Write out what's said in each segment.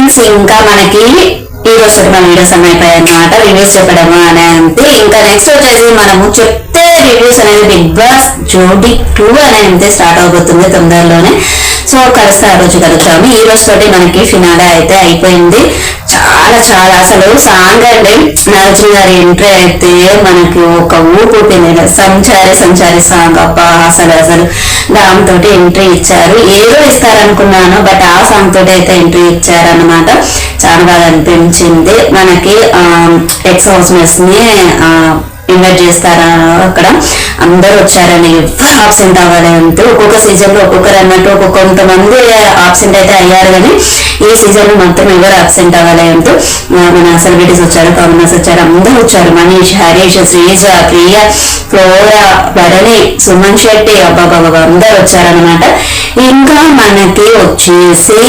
Friends, ఇంకా మనకి ఈ రోజు మన వీడియోస్ అన్నీ అయిపోయాయి అన్నమాట. రివ్యూస్ చెప్పడము అని అంతే. ఇంకా నెక్స్ట్ వచ్చేసి మనము చెప్తే రివ్యూస్ అనేది బిగ్ బాస్ జోడీ 2 అనేది స్టార్ట్ అవబోతుంది తొందరలోనే. సో కలుస్తా ఆ రోజు కలుద్దాము. ఈ రోజు తోటి మనకి ఫినాలే అయితే అయిపోయింది. చాలా చాలా అసలు సాంగ్ అండి, నాగార్జున గారి ఎంట్రీ అయితే మనకి ఒక ఊపిపోయింది. సంచారి సాంగ్ అబ్బా, అసలు దాంతో ఎంట్రీ ఇచ్చారు. ఏదో ఇస్తారనుకున్నాను, బట్ ఆ సాంగ్ తోటి అయితే ఎంట్రీ ఇచ్చారన్నమాట. చాలా బాగా అనిపించింది. మనకి ఎక్స్ హౌస్ మేట్స్ ని ఇన్వైట్ చేస్తారా, అక్కడ అందరూ వచ్చారని, ఎవరు ఆబ్సెంట్ అవ్వాలి అంటే ఒక్కొక్క సీజన్ లో ఒక్కొక్కరు అన్నట్టు కొంతమంది ఆబ్సెంట్ అయితే అయ్యారు, కానీ ఈ సీజన్ లో మొత్తం ఎవరు ఆబ్సెంట్ అవ్వాలి అంటూ మన సెలబ్రిటీస్ వచ్చారు, కామనర్స్ వచ్చారు, అందరూ వచ్చారు. మనీష్, హరీష్, శ్రీజ, ప్రియ, ఫ్లోరా, భరణి, సుమన్ శెట్టి, అబ్బాబాబా అందరూ వచ్చారనమాట. ఇంకా మనకి వచ్చేసి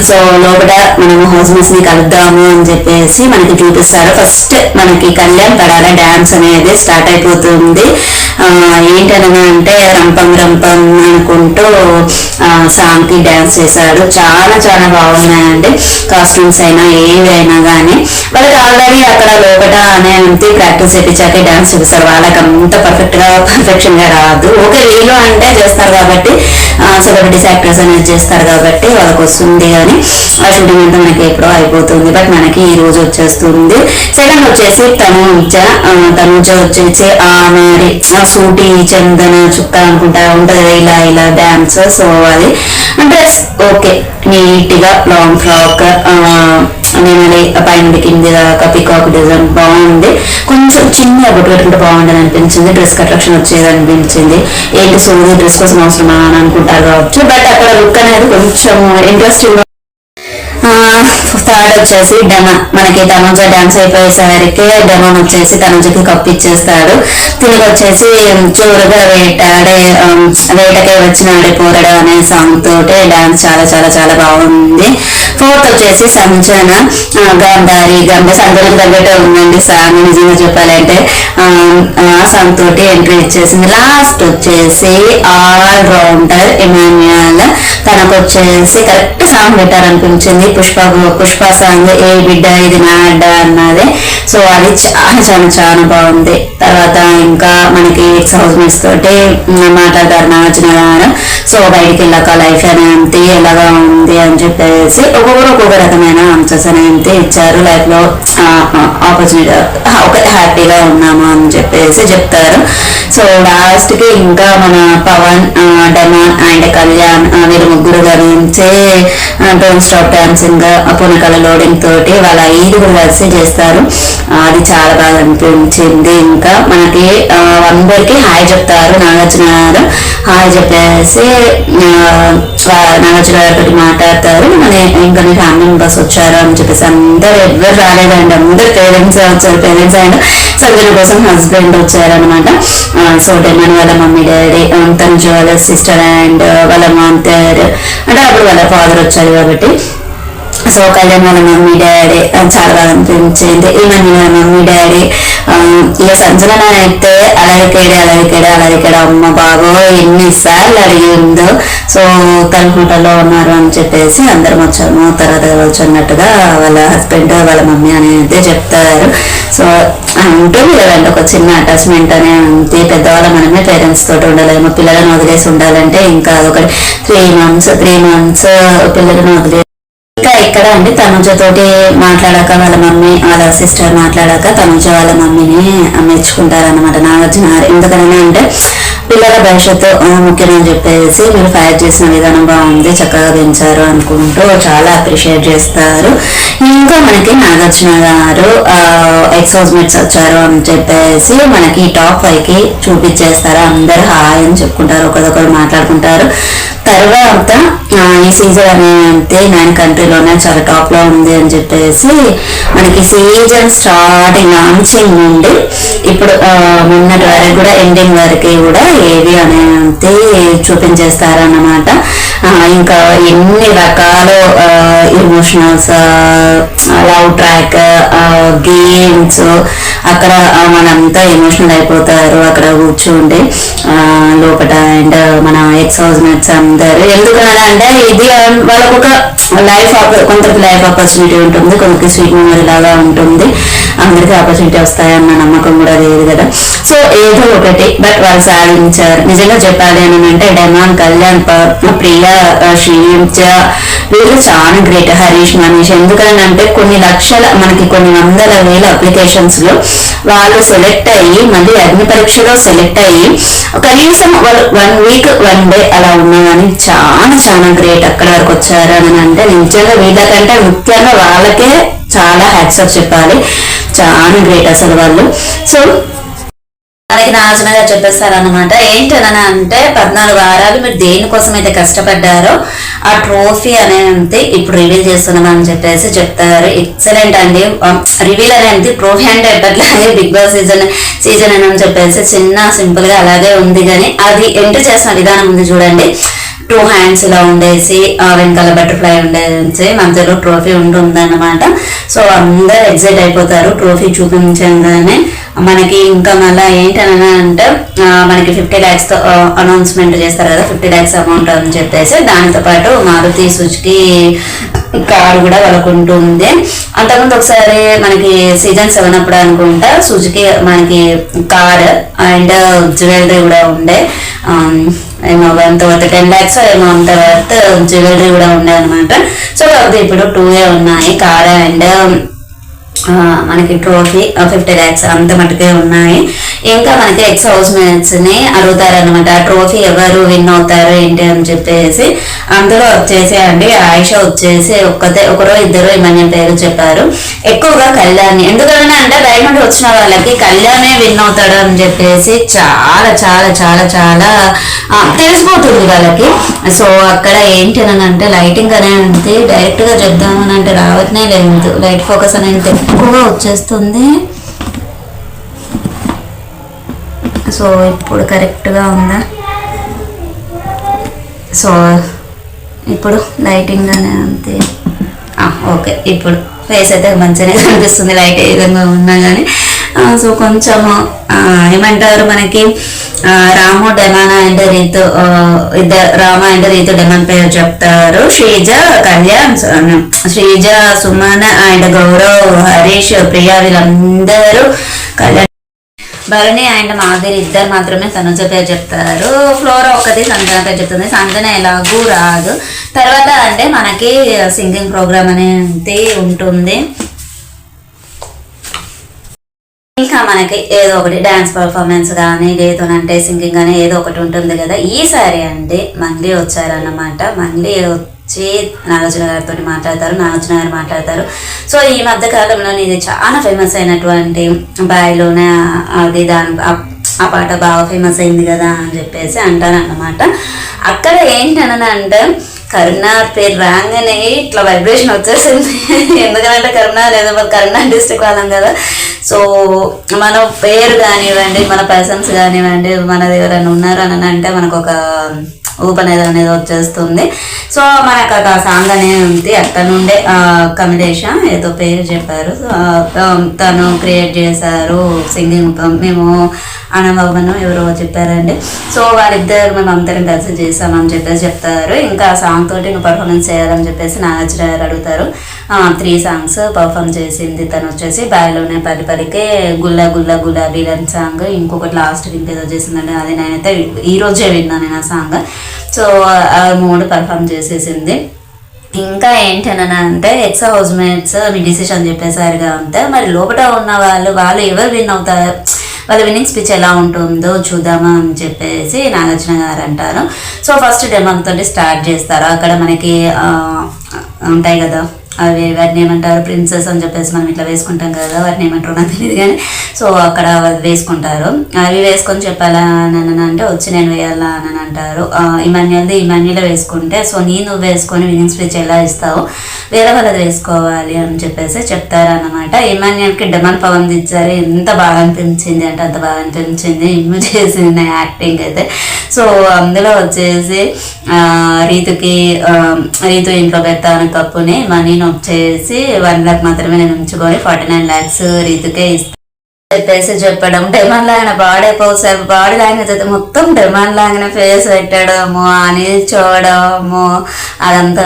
సో లోపల మనము హౌస్ మేట్స్ ని కలుద్దాము అని చెప్పేసి మనకి చూపిస్తారు. ఫస్ట్ మనకి కళ్యాణ్ పడాల డాన్స్ అనేది స్టార్ట్ అయిపోతుంది. ఏంటనగా అంటే రంపం రంపం అనుకుంటూ సాంగ్ కి డాన్స్ చేశారు. చాలా చాలా బాగున్నాయండి. కాస్ట్యూమ్స్ అయినా ఏవైనా కానీ వాళ్ళకి ఆల్రెడీ అక్కడ లోపల అనేది ప్రాక్టీస్ చేయించాకే డాన్స్ చూపిస్తారు. వాళ్ళకి అంత పర్ఫెక్షన్ గా రాదు. ఓకే, వీళ్ళు అంటే చేస్తారు కాబట్టి, సెలబ్రిటీస్ యాక్టర్స్ అనేది చేస్తారు కాబట్టి వాళ్ళకి వస్తుంది. కానీ ఆ షూటింగ్ అంతా మనకి ఎప్పుడో అయిపోతుంది, బట్ మనకి ఈ రోజు వచ్చేస్తుంది. సెకండ్ వచ్చేసి తనుజ వచ్చేసి మరి సూటి చందన చుక్క అనుకుంటా ఉంటది, ఇలా ఇలా డాన్స్. సో అది డ్రెస్ ఓకే, నీట్ గా లాంగ్ ఫ్రాక్, నేను పైన కింది దాకా పికాక్ డిజైన్ బాగుంది. కొంచెం చిన్న బొట్టు పెట్టుకుంటే బాగుండని అనిపించింది. డ్రెస్ అట్రాక్షన్ వచ్చేది అనిపించింది. ఏంటి సోది డ్రెస్ కోసం అవసరమా అని అనుకుంటారు కావచ్చు, బట్ అక్కడ లుక్ అనేది కొంచెం ఇంట్రెస్టింగ్. థర్డ్ వచ్చేసి డెమా, మనకి తనుజ డాన్స్ అయిపోయేసరికి డెమోన్ వచ్చేసి తనుజకి కప్పు ఇచ్చేస్తాడు. తిరిగి వచ్చేసి చూరుగా వేటకే వచ్చినాడే పోరడు అనే సాంగ్ తోటి డాన్స్ చాలా చాలా చాలా బాగుంది. ఫోర్త్ వచ్చేసి సంజన, గాంధారి సంజనకు తగ్గట్టే ఉందండి సాంగ్ నిజంగా చెప్పాలంటే. ఆ సాంగ్ తోటి ఎంట్రీ ఇచ్చేసింది. లాస్ట్ వచ్చేసి ఆల్ రౌండర్ ఇమాన్యుయల్, తనకు వచ్చేసి కరెక్ట్ సాంగ్ పెట్టారనిపించింది. పుష్ప సాంగ్ ఏ బిడ్డ ఇది నా అడ్డ అన్నది. సో అది చాలా చాలా చాలా బాగుంది. తర్వాత ఇంకా మనకి ఎక్స్ హౌస్ మేట్స్ తోటి మాట్లాడతారు నాగార్జున గారు. సో బయటికి వెళ్ళాక లైఫ్ అనేది ఎలాగా ఉంది అని చెప్పేసి ఒక్కొక్కరు ఒక్కొక్క రకమైన ఆన్సర్స్ అనేది ఇచ్చారు. లైఫ్ లో ఆపర్చునిటీ ఒక హ్యాపీగా ఉన్నాము అని చెప్పేసి చెప్తారు. సో లాస్ట్ కి ఇంకా మన పవన్, డెమాన్ అండ్ కళ్యాణ్ వీళ్ళు ముగ్గురు గురించి డోంట్ స్టాప్ డాన్సింగ్ పునకల లోడింగ్ తోటి వాళ్ళ 5 కలిసి చేస్తారు. అది చాలా బాగా అనిపించింది. ఇంకా మనకి అందరికి హాయ్ చెప్తారు నాగార్జున గారు. హాయ్ చెప్పేసి నాగార్జున గారితో మాట్లాడతారు. ఇంకా నీ ఫ్యామిలీ మెంబర్స్ వచ్చారు అని చెప్పేసి అందరు ఎవరు రాలేదండి, అందరు పేరెంట్స్ వచ్చారు. పేరెంట్స్ అండ్ సంజన కోసం హస్బెండ్ వచ్చారనమాట. సో డెమన్ వాళ్ళ మమ్మీ డాడీ, తనుజ వాళ్ళ సిస్టర్ అండ్ వాళ్ళ మాంతర్ అంటే అప్పుడు వాళ్ళ ఫాదర్ వచ్చారు కాబట్టి. సో కళ్యాణ్ వాళ్ళ మమ్మీ డాడీ చాలా బాగా అనిపించింది. ఈమెన్ వాళ్ళ మమ్మీ డాడీ ఇక సంజన అయితే అలరికేడే అమ్మ బాబో ఎన్నిసార్లు అడిగిందో. సో కల్కుంటలో ఉన్నారు అని చెప్పేసి అందరం వచ్చాము, తర్వాత వచ్చన్నట్టుగా వాళ్ళ హస్బెండ్ వాళ్ళ మమ్మీ అనేది చెప్తారు. సో ఉంటుంది కదండి ఒక చిన్న అటాచ్మెంట్ అనే ఉంది. పెద్దవాళ్ళ మనమే పేరెంట్స్ తోటి ఉండలేము, పిల్లలను వదిలేసి ఉండాలంటే ఇంకా అదొకటి 3 months పిల్లలను వదిలే. ఇంకా ఇక్కడ అండి తనుజ తోటి మాట్లాడాక వాళ్ళ మమ్మీ వాళ్ళ సిస్టర్ మాట్లాడాక తనుజ వాళ్ళ మమ్మీని మెచ్చుకుంటారన్నమాట నాగార్జున. ఎందుకని అంటే పిల్లల భవిష్యత్తు ముఖ్యమని చెప్పేసి మీరు ఫైర్ చేసిన విధానం బాగుంది, చక్కగా పెంచారు అనుకుంటూ చాలా అప్రిషియేట్ చేస్తారు. ఇంకా మనకి నాగార్జున గారు ఎక్స్ హౌస్ మేట్స్ వచ్చారు అని చెప్పేసి మనకి టాప్ 5 కి చూపించేస్తారు. అందరు హాయ్ అని చెప్పుకుంటారు, ఒకరికొకరు మాట్లాడుకుంటారు. తర్వాత ఈ సీజన్ అనేది 9 కంట్రీలోనే చాలా టాప్ లో ఉంది అని చెప్పేసి మనకి సీజన్ స్టార్టింగ్ లాంచింగ్ నుండి ఇప్పుడు మొన్నటి వరకు కూడా ఎండింగ్ వరకు కూడా ఏవి అనేది చూపించేస్తారన్నమాట. ఇంకా ఎన్ని రకాల ఎమోషనల్స్, లవ్ ట్రాక్, గేమ్స్, అక్కడ మనంతా ఎమోషనల్ అయిపోతారు అక్కడ కూర్చుంటే లోపల. అండ్ మన ఎక్స్ హౌస్ మేట్స్ అందరు ఎందుకంటే ఇది వాళ్ళకు ఒక లైఫ్, కొందరికి లైఫ్ ఆపర్చునిటీ ఉంటుంది, కొందరికి స్వీట్ మెమరీ లాగా ఉంటుంది, అందరికి ఆపర్చునిటీ వస్తాయన్న నమ్మకం కూడా లేదు కదా. సో ఏదో ఒకటి బట్ వాళ్ళు సాధించారు. నిజంగా చెప్పాలి అని అంటే డెమాన్, కళ్యాణ్, ప్రియ, శ్రీజ వీళ్ళు చాలా గ్రేట్. హరీష్, మనీష్ ఎందుకంటే కొన్ని లక్షల మనకి కొన్ని వందల వేల అప్లికేషన్స్ లో వాళ్ళు సెలెక్ట్ అయ్యి మళ్ళీ అగ్ని పరీక్షలో సెలెక్ట్ అయ్యి కనీసం వాళ్ళు 1 వీక్ 1 డే అలా ఉన్నామని చాలా చాలా గ్రేట్ అక్కడ వరకు వచ్చారు అని అంటే నిజంగా వీళ్ళకంటే ముఖ్యంగా వాళ్ళకే చాలా హ్యాట్సాప్ చెప్పాలి. చాలా గ్రేట్ అసలు వాళ్ళు. సో మనకి నాగార్జున గారు చెప్పేస్తారు అనమాట, ఏంటని అంటే 14 వారాలు మీరు దేనికోసం అయితే కష్టపడ్డారో ఆ ట్రోఫీ అనేది ఇప్పుడు రివీల్ చేస్తున్నాం అని చెప్పేసి చెప్తారు. ఎక్సలెంట్ అండి. రివీల్ అనేది ట్రోఫీ అంటే ఎప్పట్లాగే బిగ్ బాస్ సీజన్ అని చెప్పేసి చిన్న సింపుల్ గా అలాగే ఉంది, కానీ అది ఎంటర్ చేసిన విధానం ఉంది చూడండి. 2 హ్యాండ్స్ ఇలా ఉండేసి వెనకాల బటర్ఫ్లై ఉండేసి మధ్యలో ట్రోఫీ ఉంటుందన్నమాట. సో అందరు ఎగ్జైట్ అయిపోతారు ట్రోఫీ చూపించగానే. మనకి ఇంకా మళ్ళీ ఏంటని అంటే మనకి 50 lakhs తో అనౌన్స్మెంట్ చేస్తారు కదా, 50 lakhs అమౌంట్ అని చెప్పేసి. దానితో పాటు మారుతి సుజుకి కారు కూడా వాళ్ళకు ఉంటుంది. అంతకుముందు ఒకసారి మనకి సీజన్ 7 అప్పుడు అనుకుంటా సుజుకి మనకి కార్ అండ్ జ్యువెలరీ కూడా ఉండే, ఏమో అంత వర్త్ 10 lakhs ఏమో అంత వర్త్ జ్యువెలరీ కూడా ఉండే అనమాట. సో కాకపోతే ఇప్పుడు 2 ఉన్నాయి, కార్ అండ్ మనకి ట్రోఫీ 50 lakhs అంత మటుకే ఉన్నాయి. ఇంకా మనకి ఎక్స్ హౌస్ మేట్స్ ని అడుగుతారు అనమాట, ట్రోఫీ ఎవరు విన్ అవుతారు ఏంటి అని చెప్పేసి. అందులో వచ్చేసి అండి ఆయిష వచ్చేసి ఒకరో ఇద్దరు ఇమన్యం పేరు చెప్పారు. ఎక్కువగా కళ్యాణ్, ఎందుకంటే అంటే డైమండ్ వచ్చిన వాళ్ళకి కళ్యాణే విన్ అవుతాడు అని చెప్పేసి చాలా చాలా చాలా చాలా తెలిసిపోతుంది వాళ్ళకి. సో అక్కడ ఏంటి అని అంటే లైటింగ్ అనేది డైరెక్ట్ గా చెప్దామని అంటే రావట్నే లేదు, లైట్ ఫోకస్ అనేది ఎక్కువగా వచ్చేస్తుంది. సో ఇప్పుడు కరెక్ట్గా ఉందా? సో ఇప్పుడు లైటింగ్ అనే అంతే ఓకే. ఇప్పుడు ఫేస్ అయితే మంచిగానే కనిపిస్తుంది లైట్ ఏ విధంగా ఉన్నా కానీ. సో కొంచెము ఏమంటారు మనకి రాము, డెమానా and Rithu, Rama and Rithu demon పేరు చెప్తారు. శ్రీజ, కళ్యాణ్, శ్రీజ, సుమన్ అండ్ గౌరవ్, హరీష్, ప్రియా వీళ్ళందరూ కళ్యాణ్, భరణి అండ్ మాధురి ఇద్దరు మాత్రమే తనుజ పేరు చెప్తారు. ఫ్లోరా ఒక్కటి సంజన పేరు చెప్తుంది. సంజన ఎలాగూ రాదు. తర్వాత అంటే మనకి సింగింగ్ ప్రోగ్రామ్ అనేది ఉంటుంది. ఇంకా మనకి ఏదో ఒకటి డాన్స్ పర్ఫార్మెన్స్ కానీ లేదనంటే సింగింగ్ కానీ ఏదో ఒకటి ఉంటుంది కదా. ఈసారి అంటే మంగ్లీ వచ్చారన్నమాట. మంగ్లీ వచ్చి నాగార్జున గారితో మాట్లాడతారు, నాగార్జున గారు మాట్లాడతారు. సో ఈ మధ్య కాలంలో ఇది చాలా ఫేమస్ అయినటువంటి బాయ్లోనే అది ఆ పాట బాగా ఫేమస్ అయింది కదా అని చెప్పేసి అంటారన్నమాట. అక్కడ ఏంటనంటే కరీంనగర్ పేరు రాగానే ఇట్లా వైబ్రేషన్ వచ్చేసింది. ఎందుకంటే కరీంనగర్ ఏదో కరీంనగర్ డిస్ట్రిక్ట్ వాళ్ళం కదా. సో మన పేరు కానివ్వండి, మన పర్సన్స్ కానివ్వండి, మనది ఎవరైనా ఉన్నారు అని అంటే మనకు ఒక ఊపన్ అనేది వచ్చేస్తుంది. సో మనకు ఆ సాంగ్ అనేది ఉంది. అక్కడ నుండే కమలేష ఏదో పేరు చెప్పారు, తను క్రియేట్ చేశారు సింగింగ్. మేము అనవమను ఎవరో చెప్పారండి. సో వాళ్ళిద్దరు మేము అందరం కలిసి చేసామని చెప్పేసి చెప్తారు. ఇంకా ఆ సాంగ్ తోటి నువ్వు పర్ఫార్మెన్స్ చేయాలని చెప్పేసి నాగార్జున గారు అడుగుతారు. 3 songs పర్ఫార్మ్ చేసింది తను వచ్చేసి బాయిలోనే పలికే గుల్ల గుల్ల గులాబీ అని సాంగ్. ఇంకొకటి లాస్ట్ ఇంకేదో చేసిందండి, అది నేనైతే ఈ రోజే విన్నాను నేను ఆ సాంగ్. సో ఆ 3 పర్ఫార్మ్ చేసేసింది. ఇంకా ఏంటనని అంటే ఎక్స్ హౌస్ మేట్స్ మీ డిసిషన్ చెప్పేసారుగా ఉంటే మరి లోపల ఉన్న వాళ్ళు ఎవరు విన్ అవుతారు, వాళ్ళ విన్నింగ్ స్పీచ్ ఎలా ఉంటుందో చూద్దామా అని చెప్పేసి నాగార్జున గారు అంటారు. సో ఫస్ట్ డెమో తోటి స్టార్ట్ చేస్తారు. అక్కడ మనకి ఉంటాయి కదా అవి వాటిని ఏమంటారు ప్రిన్సెస్ అని చెప్పేసి మనం ఇట్లా వేసుకుంటాం కదా, వాటిని ఏమంటారు నాకు తెలియదు కానీ, సో అక్కడ వేసుకుంటారు. అవి వేసుకొని చెప్పాలా అని అంటే వచ్చి నేను వేయాలా అని అంటారు. ఇమాన్యుల్ వేసుకుంటే సో నువ్వు వేసుకొని విన్నింగ్ స్పీచ్ ఎలా ఇస్తావు, వేరే వాళ్ళది వేసుకోవాలి అని చెప్పేసి చెప్తారన్నమాట. ఇమాన్యుల్కి డెమన్ పవన్ ఇచ్చారు. ఎంత బాగా అనిపించింది అంటే అంత బాగా అనిపించింది, ఇమ్యూట్ చేసింది యాక్టింగ్ అయితే. సో అందులో వచ్చేసి రీతు ఇంట్లో పెడతాను కప్పుని, మనీని వచ్చేసి 1 lakh మాత్రమే నేను ఉంచుకొని 49 lakhs రీతుకే ఇస్తాను చెప్పేసి చెప్పడం. డెమాన్ లాగిన బాడీ లాంగ్వేజ్ అయితే మొత్తం డెమాన్ లాగిన ఫేస్ పెట్టడము అని చూడడము అదంతా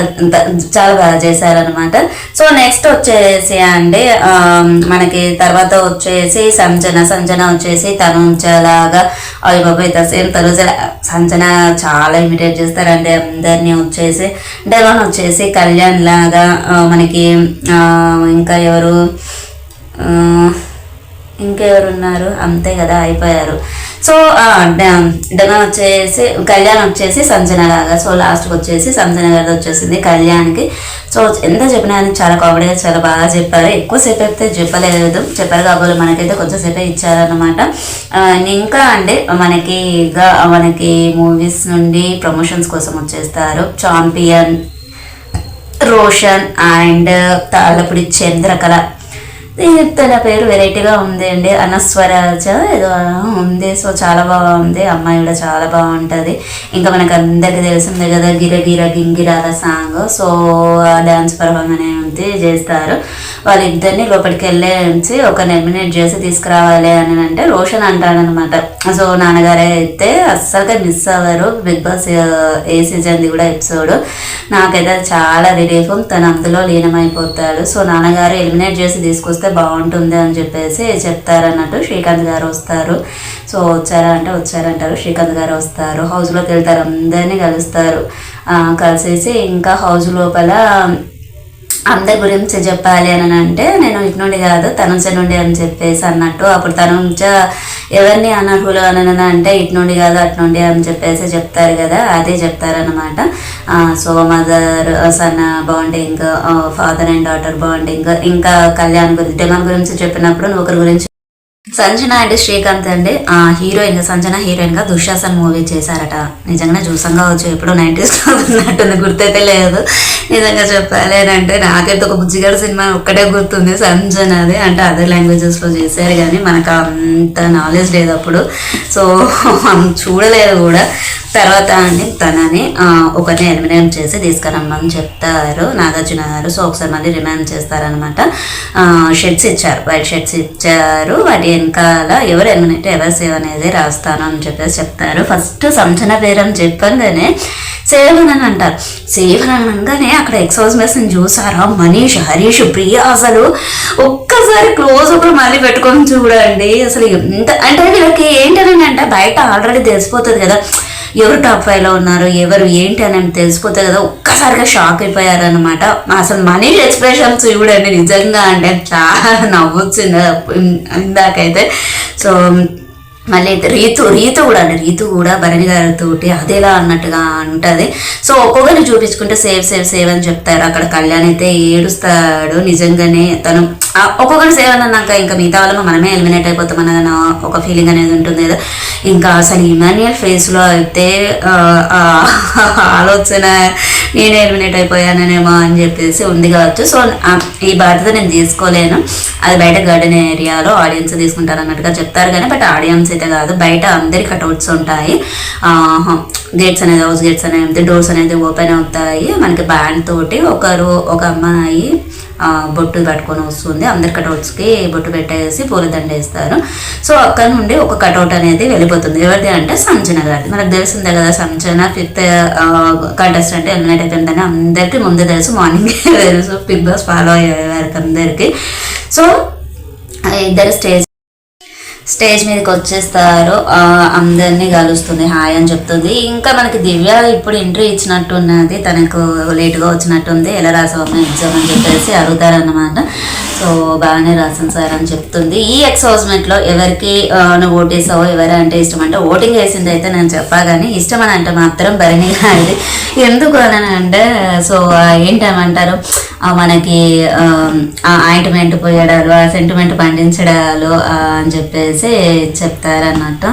చాలా బాగా చేశారనమాట. సో నెక్స్ట్ వచ్చేసి అండి మనకి తర్వాత వచ్చేసి సంజన వచ్చేసి తనుజలాగా అవి బాబాయ్ సేమ్ తనుజ సంజన చాలా ఇమిటేట్ చేస్తారండి అందరినీ. వచ్చేసి డెమాన్ వచ్చేసి కళ్యాణ్ లాగా మనకి ఇంకా ఇంకెవరున్నారు అంతే కదా అయిపోయారు. సో డెమాన్ వచ్చేసి కళ్యాణ్ వచ్చేసి సంజన లాగా. సో లాస్ట్కి వచ్చేసి సంజన గారిది వచ్చేసింది కళ్యాణ్కి. సో ఎంత చెప్పినా చాలా కామెడీగా చాలా బాగా చెప్పారు. ఎక్కువసేపు అయితే చెప్పారు కాబట్టి మనకైతే కొంచెంసేపే ఇచ్చారనమాట. ఇంకా అండి మనకి మూవీస్ నుండి ప్రమోషన్స్ కోసం వచ్చేస్తారు చాంపియన్, రోషన్ అండ్ తాళ్ళపూడి చంద్రకళ. తన పేరు వెరైటీగా ఉంది అండి, అనస్వరాజ ఏదో ఉంది. సో చాలా బాగుంది, అమ్మాయి కూడా చాలా బాగుంటుంది. ఇంకా మనకు అందరికీ తెలిసిందే కదా గిర గింగిరాల సాంగ్. సో డ్యాన్స్ పర్ఫార్మ్ అనేది చేస్తారు. వాళ్ళిద్దరిని లోపలికి వెళ్ళేసి ఒకరిని ఎలిమినేట్ చేసి తీసుకురావాలి అని అంటే రోషన్ అంటాడనమాట. సో నాన్నగారే అయితే అస్సలుగా మిస్ అవ్వరు బిగ్ బాస్ ఏ సీజన్ది కూడా ఎపిసోడ్. నాకైతే చాలా రిలీఫ్, తను అందులో లీనమైపోతాడు. సో నాన్నగారు ఎలిమినేట్ చేసి తీసుకొస్తే బాగుంటుంది అని చెప్పేసి చెప్తారన్నట్టు. శ్రీకాంత్ గారు వస్తారు. సో వచ్చారంటారు. శ్రీకాంత్ గారు వస్తారు, హౌస్లోకి వెళ్తారు, అందరినీ కలుస్తారు. కలిసేసి ఇంకా హౌస్ లోపల అందరి గురించి చెప్పాలి అని అంటే నేను ఇటు నుండి కాదు తనుజ నుండి అని చెప్పేసి అన్నట్టు. అప్పుడు తనుజ ఎవరిని అనర్హులు అని అంటే ఇటు నుండి కాదు అటు నుండి అని చెప్పేసి చెప్తారు కదా, అదే చెప్తారనమాట. So mother son bonding, father and daughter bonding, ఇంకా కళ్యాణ్ గురించి డెమాన్ గురించి చెప్పినప్పుడు నువ్వు ఒకరి గురించి సంజన అండ్ శ్రీకాంత్ అండి సంజన హీరోయిన్ గా దుశ్శాసన్ మూవీ చేశారట. నిజంగానే చూసంగా వచ్చు, ఎప్పుడు 90s ఉన్నట్టుంది, గుర్తైతే లేదు. నిజంగా చెప్పాలి అని అంటే నాకైతే ఒక బుజ్జిగాడు సినిమా ఒక్కటే గుర్తుంది సంజనది, అంటే అదర్ లాంగ్వేజెస్ లో చేశారు కానీ మనకు అంత నాలెడ్జ్ లేదు అప్పుడు. సో చూడలేదు కూడా. తర్వాత అండి తనని ఒకరిని ఎలిమినేట్ చేసి తీసుకురమ్మని చెప్తారు నాగార్జున గారు. సో ఒకసారి మళ్ళీ రిమైండ్ చేస్తారనమాట. షెడ్స్ ఇచ్చారు, వైట్ షెడ్స్ ఇచ్చారు. వాటి వెనకాల ఎవరు ఎలిమినేట్ ఎవరు సేవ్ అనేది రాస్తాను అని చెప్పేసి చెప్తారు. ఫస్ట్ సంజన పేరు అని చెప్పగానే సేవన్ అని అంటారు. సేవన్ అనగానే అక్కడ ఎక్సోజ్ మెస్ని చూసారా మనీష్, హరీష్, ప్రియా అసలు ఒక్కసారి క్లోజ్ అప్ మళ్ళీ పెట్టుకొని చూడండి. అసలు ఎంత అంటే వీళ్ళకి ఏంటని అంటే బయట ఆల్రెడీ తెలిసిపోతుంది కదా ఎవరు టాప్ 5లో ఉన్నారు, ఎవరు ఏంటి అని తెలిసిపోతుంది కదా. ఒక్కసారిగా షాక్ అయిపోయారనమాట. అసలు మనీష్ ఎక్స్ప్రెషన్స్ చూడండి, నిజంగా అంటే చాలా నవ్వొచ్చింది ఇందాకైతే. సో మళ్ళీ రీతు కూడా భరణి గారితో అదేలా అన్నట్టుగా ఉంటుంది. సో ఒక్కొక్కరిని చూపించుకుంటే సేవ్ అని చెప్తారు. అక్కడ కళ్యాణ్ అయితే ఏడుస్తాడు. నిజంగానే తను ఒక్కొక్కరు సేవ్ అన్నాక ఇంకా మిగతా వాళ్ళ మనమే ఎలిమినేట్ అయిపోతాం అన్న ఒక ఫీలింగ్ అనేది ఉంటుంది కదా. ఇంకా అసలు ఇమాన్యుయల్ ఫేస్లో అయితే ఆలోచన నేనే ఎలిమినేట్ అయిపోయానేమో అని చెప్పేసి ఉంది కావచ్చు. సో ఈ బాధ్యత నేను తీసుకోలేను, అది బయట గార్డెన్ ఏరియాలో ఆడియన్స్ తీసుకుంటారు అన్నట్టుగా చెప్తారు కానీ బట్ ఆడియన్స్ అయితే కాదు, బయట అందరి కట్అవుట్స్ ఉంటాయి. గేట్స్ అనేది హౌస్ గేట్స్ అనేది డోర్స్ అనేది ఓపెన్ అవుతాయి. మనకి బ్యాండ్ తోటి ఒక అమ్మాయి బొట్టు పట్టుకొని వస్తుంది. అందరి కటౌట్స్కి బొట్టు పెట్టేసి పూలదండ వేస్తారు. సో అక్కడ నుండి ఒక కటౌట్ అనేది వెళ్ళిపోతుంది. ఎవరిది అంటే సంజన గారిది. మనకు తెలిసిందే కదా సంజన 5th కంటెస్టెంట్ ఎలిమినేట్ అయిపోయిందని అందరికీ ముందే తెలుసు, మార్నింగ్ తెలుసు, బిగ్ బాస్ ఫాలో అయ్యే వారికి అందరికీ. సో ఇద్దరు స్టేజ్ మీదకి వచ్చేస్తారు, అందరినీ కలుస్తుంది, హాయ్ అని చెప్తుంది. ఇంకా మనకి దివ్య ఇప్పుడు ఎంట్రీ ఇచ్చినట్టున్నది, తనకు లేటుగా వచ్చినట్టుంది, ఎలా రాసావమ్మా ఎగ్జామ్ అని చెప్పేసి అడుగుతారన్నమాట. సో బాగానే రాసాను సార్ అని చెప్తుంది. ఈ ఎక్స్ హౌస్మేట్లో ఎవరికి నువ్వు ఓటేసావో ఎవరు అంటే ఇష్టం అంటే ఓటింగ్ వేసింది అయితే నేను చెప్పా, కానీ ఇష్టం అని అంటే మాత్రం భరణి గారిది. ఎందుకు అని అంటే సో ఏంటమంటారు, మనకి ఆయింట్మెంట్ పోయడాలు, ఆ సెంటిమెంట్ పండించడాలు అని చెప్పేసి చెప్తారన్నట్టు.